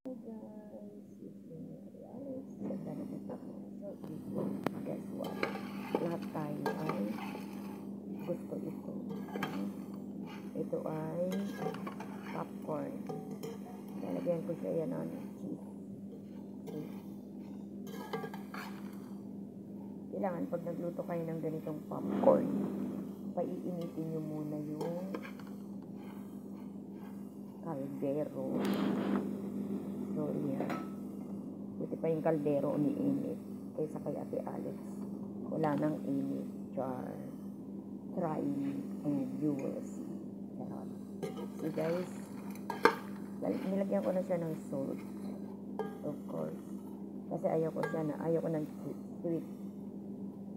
Hi guys, it's me, Alice. Ganda na kita ko na short video. Guess what? Lahat tayo ay gusto ito. Ito ay popcorn. Lalagyan ko siya yan ng cheese. Kailangan pag nagluto kayo ng ganitong popcorn, paiinitin nyo muna yung kaldero. So, yan. Buti pa yung kaldero umiinit kaysa kay Ate Alex. Wala nang init. Char. Try and you will see. Charot. So, guys, nilagyan ko na siya ng salt. Of course. Kasi ayaw ko ng sweet.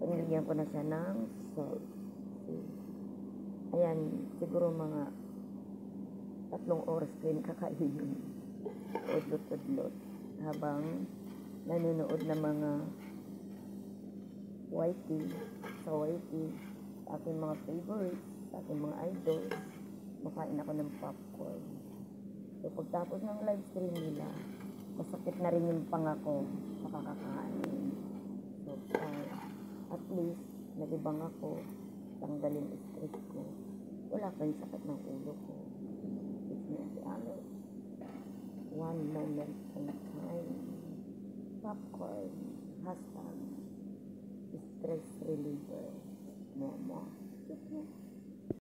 Nilagyan ko na siya ng salt. See? Ayan, siguro mga 3 oras ko yung kakainin. Udlot-udlot habang nanonood ng mga YT sa YT, aking mga favorites, aking mga idols, makain ako ng popcorn. So pagtapos ng live stream nila, masakit na rin yung pangako sa kakakain. So at least nalibang ako, tanggalin stress ko, wala pa yung sakit ng ulo ko. It's me, Ate Alex. One moment in time. Popcorn. Hashtag stress reliever. Momo.